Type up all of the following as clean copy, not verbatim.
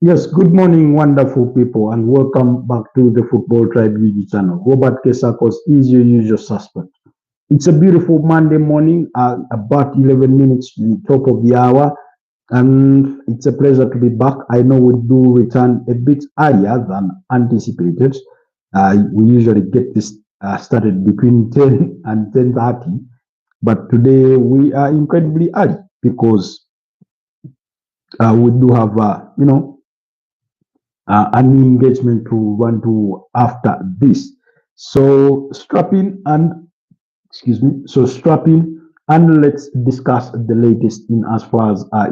Yes, good morning, wonderful people, and welcome back to the Football Tribe YouTube channel. Robert Kesakos is your usual suspect. It's a beautiful Monday morning, about 11 minutes to the top of the hour, and it's a pleasure to be back. I know we do return a bit earlier than anticipated. We usually get this started between 10 and 10:30, but today we are incredibly early because we do have, an engagement to run to after this. So strap in and excuse me. So strap in and let's discuss the latest in as far as uh,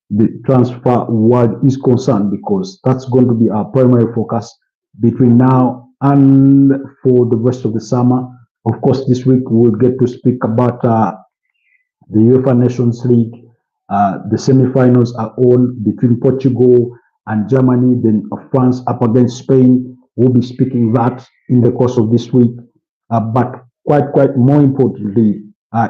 the transfer world is concerned, because that's going to be our primary focus between now and for the rest of the summer. Of course, this week we'll get to speak about the UEFA Nations League. The semi-finals are on between Portugal and Germany, then France up against Spain. We'll be speaking that in the course of this week. But quite more importantly,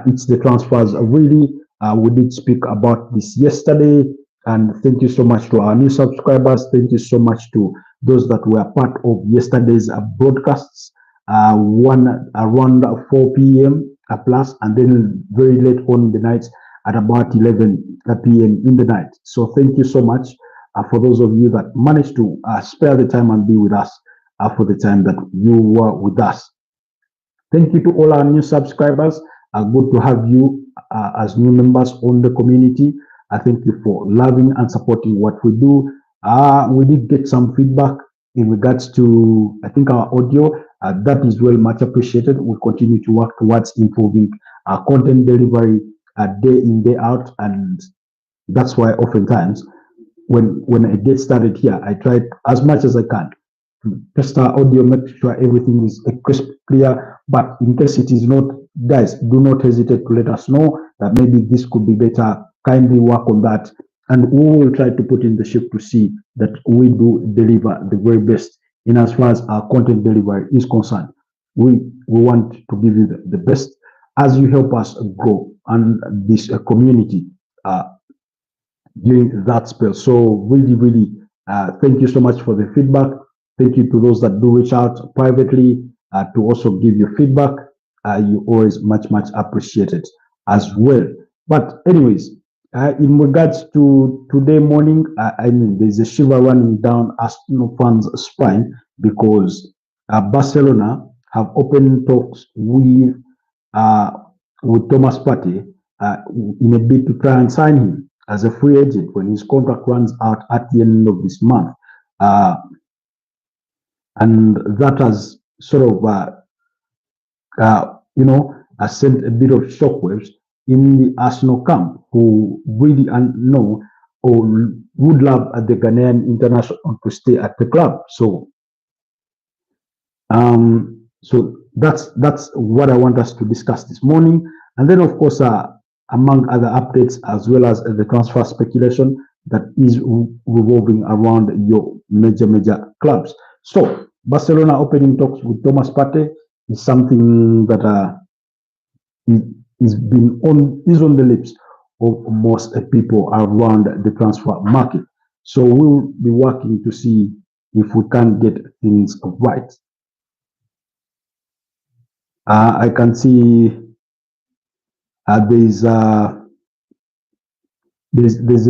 it's the transfers. Really, we did speak about this yesterday. And thank you so much to our new subscribers. Thank you so much to those that were part of yesterday's broadcasts. One around 4 p.m. Plus, and then very late on in the night at about 11 p.m. in the night. So thank you so much for those of you that managed to spare the time and be with us for the time that you were with us. Thank you to all our new subscribers. Good to have you as new members on the community. Thank you for loving and supporting what we do. We did get some feedback in regards to, I think, our audio. That is well much appreciated. We continue to work towards improving our content delivery day in, day out. And that's why oftentimes when I get started here, I try as much as I can to test our audio, make sure everything is crisp, clear. But in case it is not, guys, do not hesitate to let us know that maybe this could be better. Kindly work on that, and we will try to put in the shift to see that we do deliver the very best in as far as our content delivery is concerned. We want to give you the best as you help us grow and this community during that spell. So really, thank you so much for the feedback. Thank you to those that do reach out privately to also give you feedback. You always much appreciated as well. But anyways, in regards to today morning, I mean, there's a shiver running down Arsenal fans' spine because Barcelona have opened talks with Thomas Partey in a bid to try and sign him as a free agent when his contract runs out at the end of this month. And that has sort of, sent a bit of shockwaves in the Arsenal camp, who really know or would love the Ghanaian international to stay at the club. So that's what I want us to discuss this morning. And then, of course, among other updates, as well as the transfer speculation that is revolving around your major clubs. So Barcelona opening talks with Thomas Partey is something that is on the lips of most people around the transfer market. So we'll be working to see if we can get things right. I can see there's a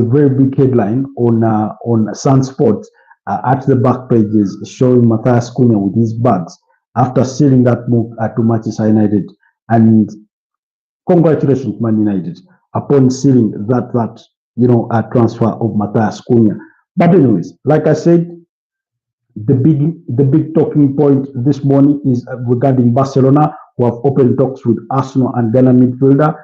very big headline on Sun Sports at the back pages showing Matthias Cunha with his bags after sealing that move to Manchester United. And congratulations, Man United, upon sealing that transfer of Matthias Cunha. But anyways, like I said, the big talking point this morning is regarding Barcelona, who have opened talks with Arsenal and Ghana midfielder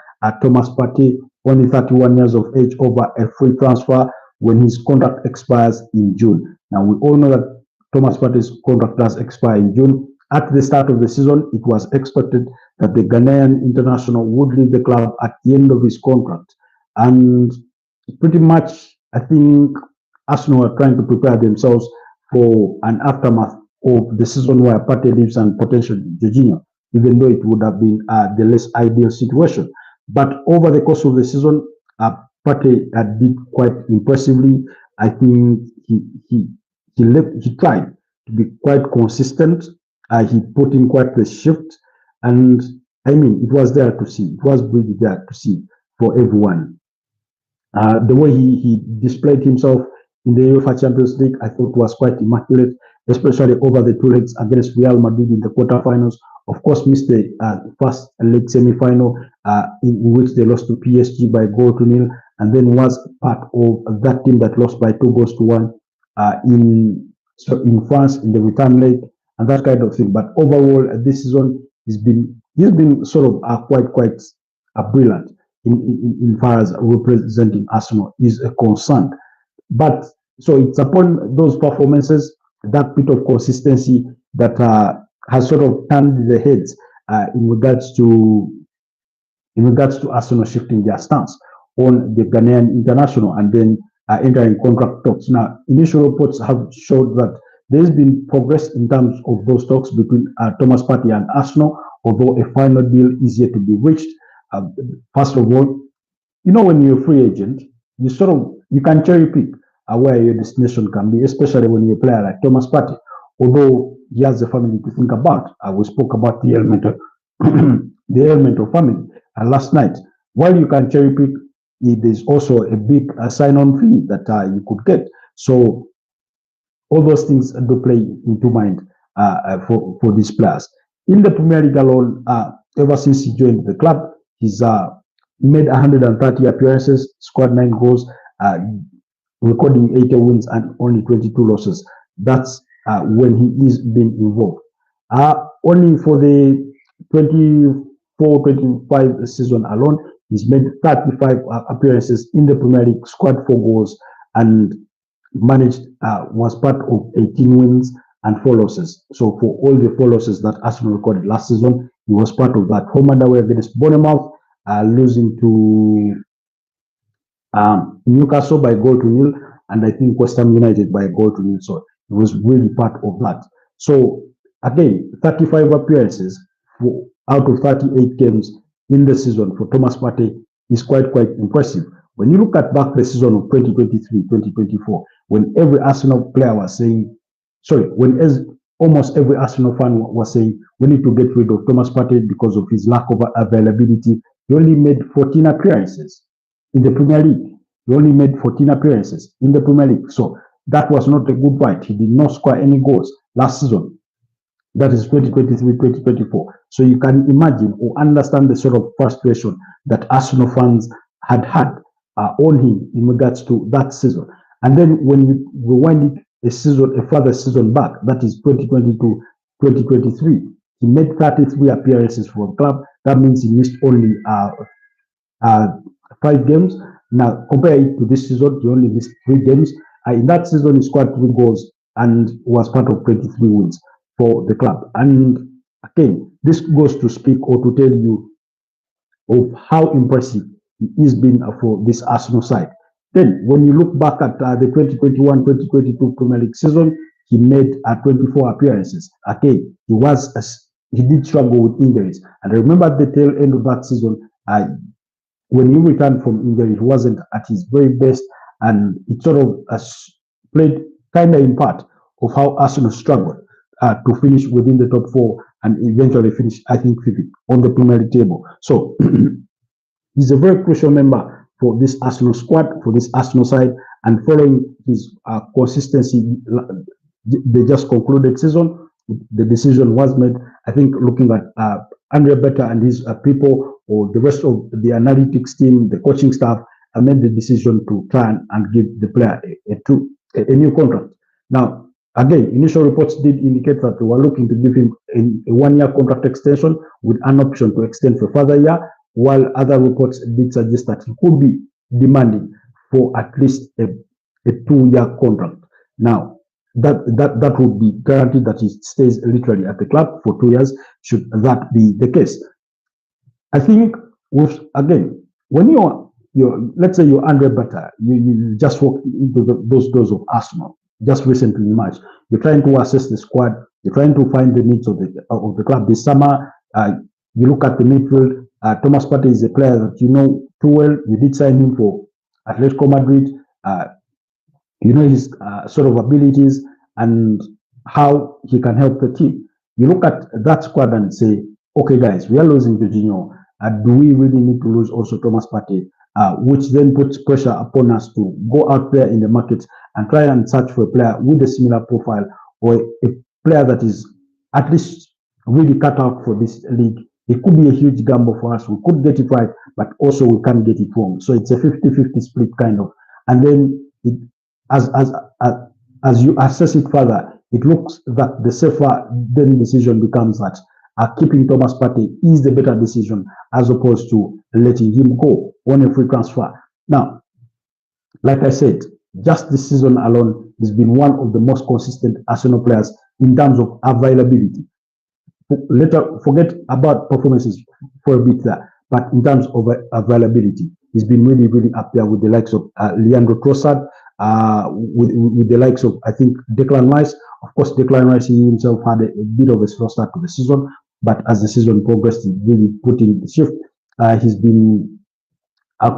Thomas Partey, only 31 years of age, over a free transfer when his contract expires in June. Now, we all know that Thomas Partey's contract does expire in June. At the start of the season, it was expected that the Ghanaian international would leave the club at the end of his contract. And pretty much, I think Arsenal are trying to prepare themselves for an aftermath of the season where Partey leaves and potentially Jorginho, even though it would have been the less ideal situation. But over the course of the season, Partey did quite impressively. I think he tried to be quite consistent. He put in quite the shift, and I mean, it was there to see. It was really there to see for everyone. The way he displayed himself in the UEFA Champions League, I thought was quite immaculate, especially over the two legs against Real Madrid in the quarterfinals. Of course, missed the first leg semi-final in which they lost to PSG by goal to nil, and then was part of that team that lost by 2 goals to 1 in France in the return leg and that kind of thing. But overall, this season he's been sort of quite brilliant in far as representing Arsenal is concerned. But so it's upon those performances, that bit of consistency that has sort of turned the heads in regards to Arsenal shifting their stance on the Ghanaian international and then entering contract talks. Now, initial reports have showed that there's been progress in terms of those talks between Thomas Partey and Arsenal, although a final deal is yet to be reached. First of all, when you're a free agent, you can cherry pick where your destination can be, especially when you're a player like Thomas Partey. Although he has a family to think about, we spoke about the element of the element of family last night. While you can cherry pick, there's also a big sign-on fee that you could get. So all those things do play into mind for these players. In the Premier League alone, ever since he joined the club, he's made 130 appearances, scored 9 goals, recording 80 wins and only 22 losses. That's when he is being involved. Only for the 24-25 season alone, he's made 35 appearances in the Premier League, scored 4 goals, and was part of 18 wins and 4 losses. So for all the 4 losses that Arsenal recorded last season, he was part of that. Home and away against Bournemouth, losing to Newcastle by goal to nil, and I think West Ham United by goal to nil. So he was really part of that. So again, 35 appearances out of 38 games in the season for Thomas Partey is quite impressive. When you look at back the season of 2023-2024, when every Arsenal player was saying, almost every Arsenal fan was saying, we need to get rid of Thomas Partey because of his lack of availability, he only made 14 appearances in the Premier League. He only made 14 appearances in the Premier League. So that was not a good fight. He did not score any goals last season. That is 2023-2024. So you can imagine or understand the sort of frustration that Arsenal fans had on him in regards to that season. And then when you rewind it a further season back, that is 2022-2023, he made 33 appearances for the club. That means he missed only 5 games. Now compare it to this season, he only missed 3 games. In that season, he scored 3 goals and was part of 23 wins for the club. And again, this goes to speak or to tell you of how impressive he is been for this Arsenal side. Then, when you look back at the 2021-2022 Premier League season, he made 24 appearances. Again, he did struggle with injuries. And I remember at the tail end of that season, when he returned from injury, he wasn't at his very best, and it sort of played kind of in part of how Arsenal struggled to finish within the top 4 and eventually finish, I think, 5th on the Premier League table. So he's a very crucial member for this Arsenal squad, for this Arsenal side, and following his consistency, the just concluded season, the decision was made. I think looking at Andre Better and his people, or the rest of the analytics team, the coaching staff, I made the decision to try and give the player a new contract. Now, again, initial reports did indicate that they were looking to give him a 1-year contract extension with an option to extend for a further year, while other reports did suggest that he could be demanding for at least a 2-year contract. Now, that would be guaranteed that he stays literally at the club for 2 years, should that be the case. I think, again, when let's say you're Andre Better, you just walked into those doors of Arsenal just recently in March. You're trying to assess the squad. You're trying to find the needs of the club this summer. You look at the midfield. Thomas Partey is a player that you know too well. You did sign him for Atletico Madrid. his sort of abilities and how he can help the team. You look at that squad and say, okay, guys, we are losing Jorginho. Do we really need to lose also Thomas Partey? Which then puts pressure upon us to go out there in the market and try and search for a player with a similar profile or a player that is at least really cut out for this league. It could be a huge gamble for us. We could get it right, but also we can't get it wrong. So it's a 50-50 split kind of. And then as as as you assess it further, it looks that the safer then decision becomes that keeping Thomas Partey is the better decision as opposed to letting him go on a free transfer. Now, like I said, just this season alone, he's been one of the most consistent Arsenal players in terms of availability. Later, forget about performances for a bit there, but in terms of availability, he's been really, really up there with the likes of Leandro Trossard, with the likes of, I think, Declan Rice. Of course, Declan Rice he himself had a bit of a slow start to the season, but as the season progressed, he really put in the shift. He's been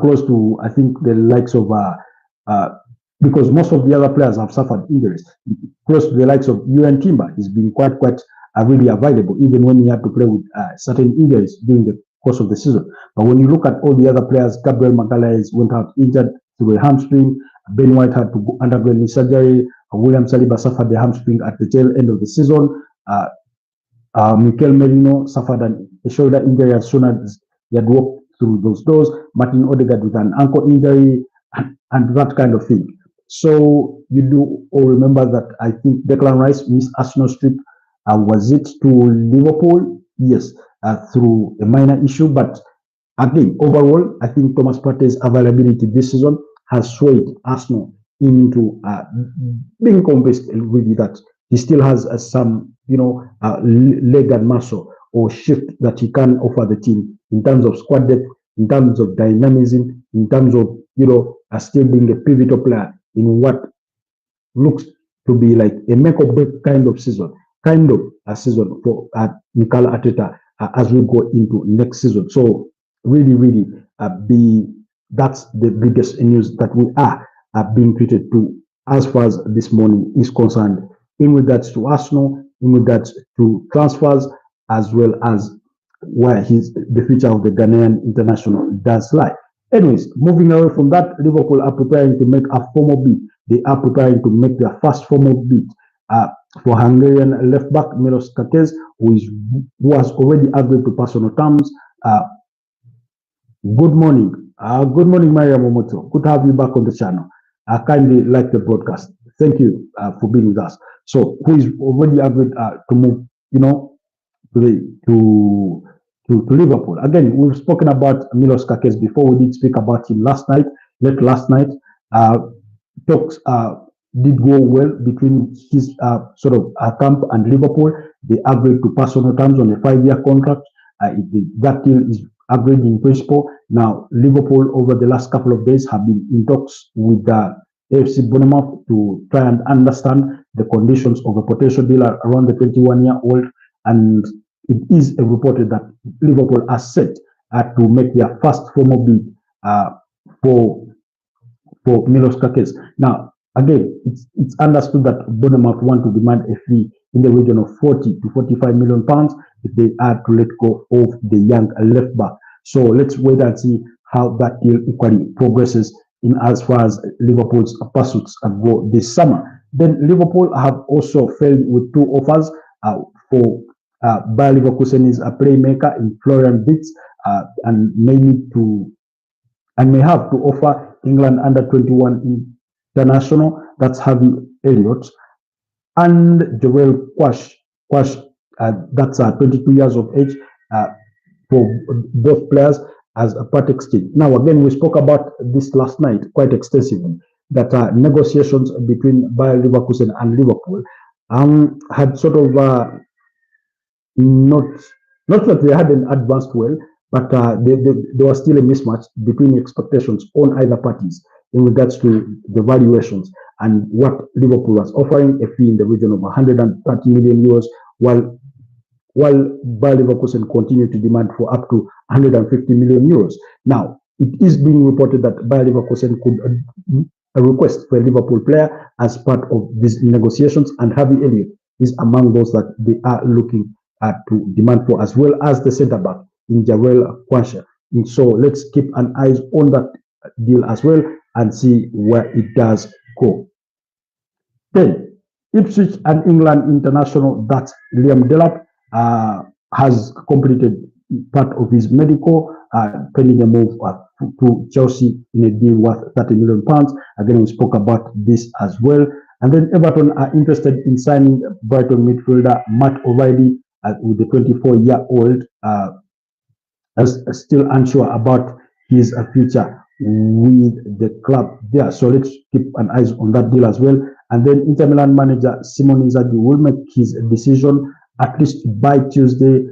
close to, I think, the likes of, because most of the other players have suffered injuries, close to the likes of UN Timber. He's been quite really available, even when he had to play with certain injuries during the course of the season. But when you look at all the other players, Gabriel Magalhaes went out injured through a hamstring. Ben White had to undergo knee surgery. William Saliba suffered the hamstring at the tail end of the season. Mikel Merino suffered a shoulder injury as soon as he had walked through those doors. Martin Odegaard with an ankle injury and that kind of thing. So you do all remember that I think Declan Rice missed Arsenal's trip. Was it to Liverpool? Yes, through a minor issue. But again, overall, I think Thomas Partey's availability this season has swayed Arsenal into being convinced really that he still has some, leg and muscle or shift that he can offer the team in terms of squad depth, in terms of dynamism, in terms of, still being a pivotal player in what looks to be like a make or break kind of season for Mikel Arteta as we go into next season. So really, really, that's the biggest news that we are being treated to as far as this morning is concerned in regards to Arsenal, in regards to transfers, as well as where the future of the Ghanaian international does lie. Anyways, moving away from that, Liverpool are preparing to make a formal bid. They are preparing to make their first formal bid for Hungarian left back Milos Kerkez, who has already agreed to personal terms. Good morning. Good morning, Maria Momoto. Good to have you back on the channel. I kindly like the broadcast. Thank you for being with us. So, who is already agreed to move, to Liverpool. Again, we've spoken about Milos Kerkez before. We did speak about him late last night. Talks did go well between his camp and Liverpool. They agreed to personal terms on a 5-year contract. That deal is agreed in principle. Now, Liverpool over the last couple of days have been in talks with AFC Bournemouth to try and understand the conditions of a potential deal around the 21-year-old, and it is reported that Liverpool are set to make their first formal bid for Milos Kerkez. Now, again, it's understood that Bournemouth want to demand a fee in the region of 40 to 45 million pounds if they are to let go of the young left back. So let's wait and see how that deal equally progresses in as far as Liverpool's pursuits go this summer. Then Liverpool have also failed with 2 offers for Bayer Leverkusen's playmaker in Florian Wirtz, and may have to offer England under 21 international, that's Harvey Elliott, and Joel Quash, that's 22 years of age, for both players as a part exchange. Now, again, we spoke about this last night quite extensively, that negotiations between Bayer Leverkusen and Liverpool had sort of not that they hadn't advanced well, but there was still a mismatch between expectations on either parties in regards to the valuations and what Liverpool was offering, a fee in the region of 130 million euros, while Bayer Leverkusen continued to demand for up to 150 million euros. Now, it is being reported that Bayer Leverkusen could a request for a Liverpool player as part of these negotiations, and Harvey Elliott is among those that they are looking to demand for, as well as the centre back in Jarrell Quansha. And so let's keep an eye on that deal as well and see where it does go. Then Ipswich and England international, that's Liam Delap, has completed part of his medical, pending a move to Chelsea in a deal worth £30 million. Again, we spoke about this as well. And then Everton are interested in signing Brighton midfielder Matt O'Reilly with the 24-year-old, still unsure about his future with the club there. So let's keep an eye on that deal as well. And then Inter Milan manager Simone Inzaghi will make his decision at least by Tuesday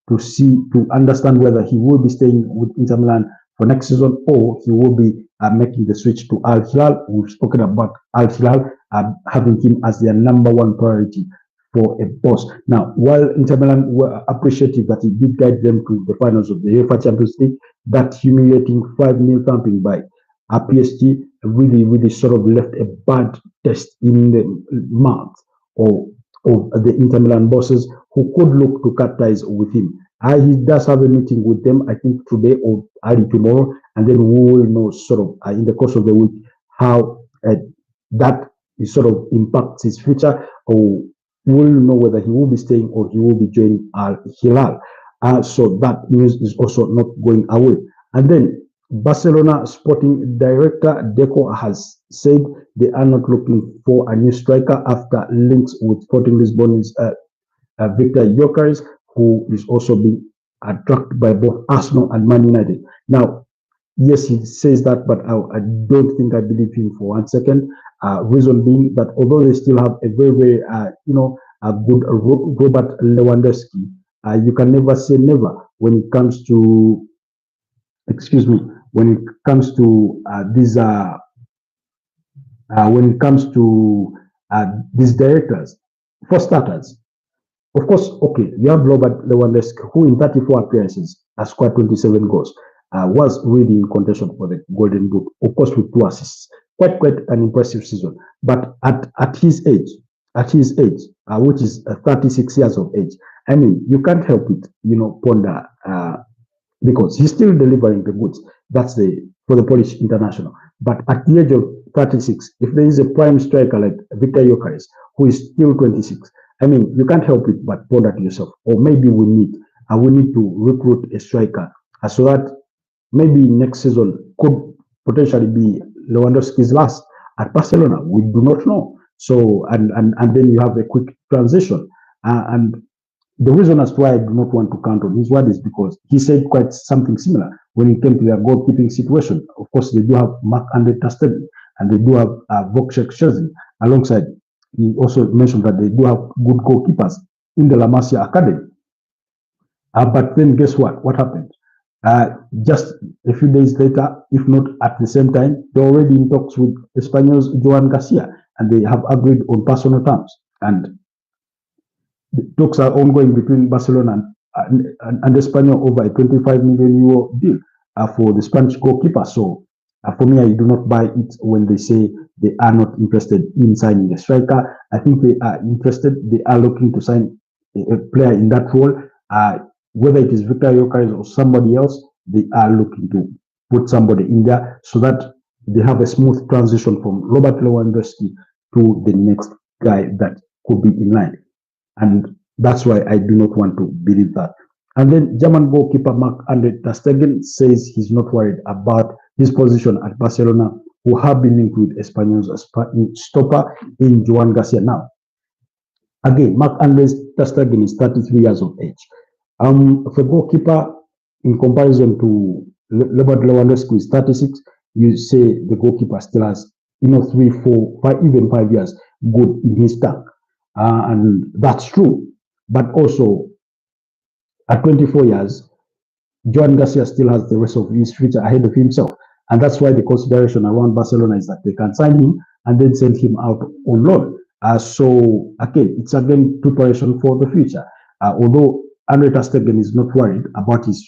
to understand whether he will be staying with Inter Milan for next season or he will be making the switch to Al Hilal. We've spoken about Al Hilal having him as their #1 priority for a boss. Now, while Inter Milan were appreciative that he did guide them to the finals of the UEFA Champions League, that humiliating 5-0 thumping by PSG really sort of left a bad taste in the mouth of the Inter Milan bosses, who could look to cut ties with him. He does have a meeting with them, I think today or early tomorrow, and then we will know sort of in the course of the week how that sort of impacts his future, or we'll know whether he will be staying or he will be joining Al Hilal. So that news is also not going away. And then Barcelona sporting director Deco has said they are not looking for a new striker after links with Sporting Lisbon's Victor Gyökeres, who is also being attracted by both Arsenal and Man United. Now, yes, he says that, but I don't think I believe him for 1 second. Reason being that although they still have a very a good Robert Lewandowski, you can never say never when it comes to, when it comes to these directors. For starters, of course, okay, you have Robert Lewandowski, who in 34 appearances has scored 27 goals, was really in contention for the Golden Boot, of course, with 2 assists. Quite an impressive season. But at his age, which is 36 years of age, I mean, you can't help it, ponder, because he's still delivering the goods. That's for the Polish international. But at the age of 36, if there is a prime striker like Victor Gyökeres, who is still 26, I mean, you can't help it but ponder to yourself, or maybe we need to recruit a striker so that maybe next season could potentially be Lewandowski's last at Barcelona. We do not know. So, and then you have a quick transition. And the reason as to why I do not want to count on his word is because he said quite something similar when it came to their goalkeeping situation. Of course, they do have Marc-Andre ter Stegen, and they do have Wojciech Szczesny alongside. He also mentioned that they do have good goalkeepers in the La Masia Academy. But then guess what? What happened? Just a few days later, if not at the same time, they're already in talks with Espanyol's Joan Garcia, and they have agreed on personal terms. And the talks are ongoing between Barcelona and Espanyol over a €25 million deal for the Spanish goalkeeper. So for me, I do not buy it when they say they are not interested in signing a striker. I think they are interested. They are looking to sign a player in that role. Whether it is Victor Gyökeres or somebody else, they are looking to put somebody in there so that they have a smooth transition from Robert Lewandowski to the next guy that could be in line. And that's why I do not want to believe that. And then German goalkeeper Marc-Andre ter Stegen says he's not worried about his position at Barcelona, who have been linked with Espanyol's stopper in Joan Garcia. Now, again, Marc-Andre ter Stegen is 33 years of age. For goalkeeper, in comparison to Robert Lewandowski, who is 36, you say the goalkeeper still has 3, 4, 5, even 5 years good in his tank. And that's true. But also, at 24 years, Joan Garcia still has the rest of his future ahead of himself. And that's why the consideration around Barcelona is that they can sign him and then send him out on loan. So, again, it's again preparation for the future. Although Andre ter Stegen is not worried about his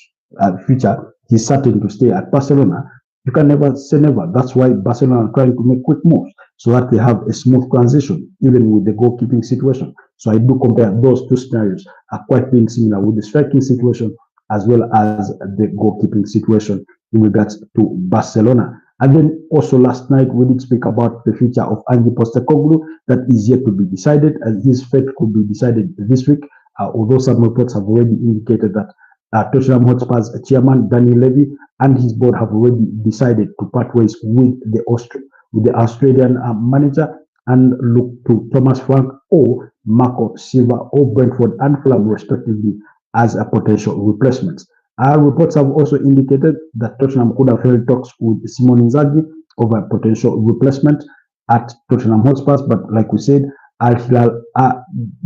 future, he's certain to stay at Barcelona. you can never say never. That's why Barcelona are trying to make quick moves so that they have a smooth transition, even with the goalkeeping situation. So I do compare those two scenarios are quite being similar with the striking situation as well as the goalkeeping situation in regards to Barcelona. And then also last night we did speak about the future of Ange Postecoglou that is yet to be decided, and his fate could be decided this week. Although some reports have already indicated that Tottenham Hotspur's chairman Daniel Levy and his board have already decided to part ways with the Australian manager and look to Thomas Frank or Marco Silva or Brentford and Fulham respectively as a potential replacements. Reports have also indicated that Tottenham could have held talks with Simone Inzaghi over a potential replacement at Tottenham Hotspur, but like we said, Al Hilal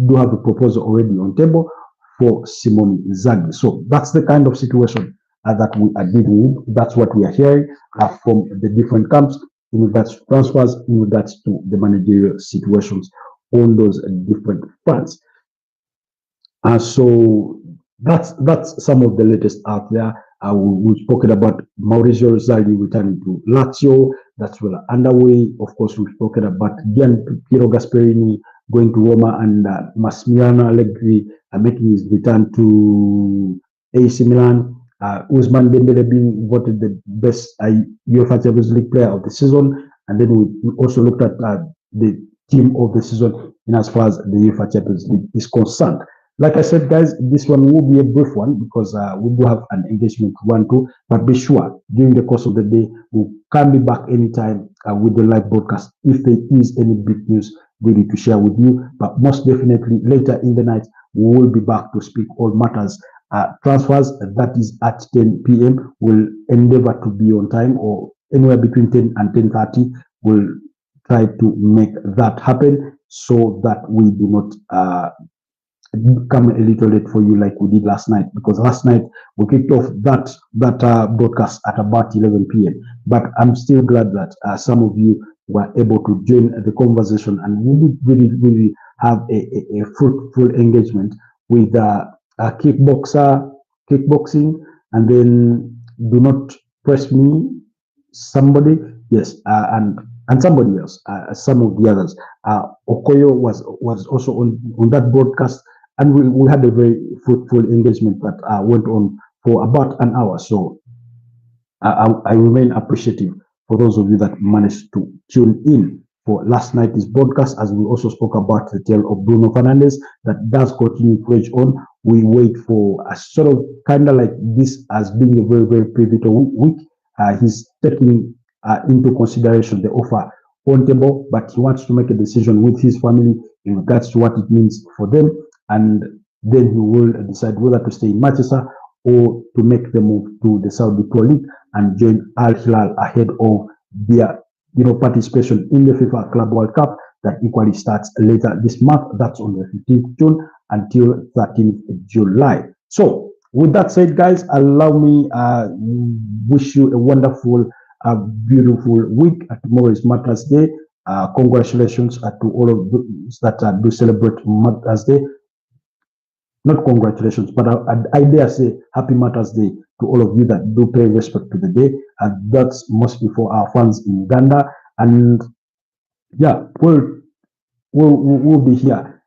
do have a proposal already on table for Simone Inzaghi. So that's the kind of situation that we are dealing with. That's what we are hearing from the different camps in regards to transfers, in regards to the managerial situations on those different fronts. So that's some of the latest out there. We've spoken about Maurizio Sarri returning to Lazio. That's well underway. Of course, we've spoken about Piero Gasperini going to Roma and Massimiliano Allegri making his return to AC Milan. Ousmane Dembele being voted the best UEFA Champions League player of the season. And then we also looked at the team of the season in as far as the UEFA Champions League is concerned. Like I said, guys, this one will be a brief one because we do have an engagement to run to. But be sure, during the course of the day, we can be back anytime with the live broadcast if there is any big news ready to share with you. But most definitely, later in the night, we will be back to speak all matters. Transfers, that is at 10 p.m. We'll endeavor to be on time or anywhere between 10 and 10:30. We'll try to make that happen so that we do not come a little late for you like we did last night, because last night we kicked off that broadcast at about 11 p.m. But I'm still glad that some of you were able to join the conversation, and we did really have a fruitful engagement with kickboxing, and then do not press me, somebody, yes, and somebody else, some of the others. Okoyo was also on that broadcast, and we had a very fruitful engagement that went on for about an hour. So I remain appreciative for those of you that managed to tune in for last night's broadcast, as we also spoke about the tale of Bruno Fernandes that does continue to rage on. We wait for a sort of kind of like this as being a very pivotal week. He's taking into consideration the offer on table, but he wants to make a decision with his family in regards to what it means for them, and then he will decide whether to stay in Manchester or to make the move to the Saudi Pro League and join Al Hilal ahead of their participation in the FIFA Club World Cup that equally starts later this month. That's on the 15th June until 13th July. So with that said, guys, allow me wish you a wonderful, beautiful week. Tomorrow is Mother's Day. Congratulations to all of those that do celebrate Mother's Day. Not congratulations, but I dare say Happy Mother's Day to all of you that do pay respect to the day. And that's mostly for our fans in Uganda. And yeah, we'll be here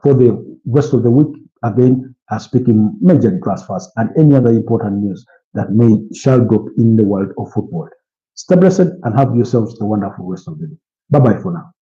for the rest of the week again, speaking major transfers and any other important news that shall drop in the world of football. Stay blessed and have yourselves a wonderful rest of the day. Bye bye for now.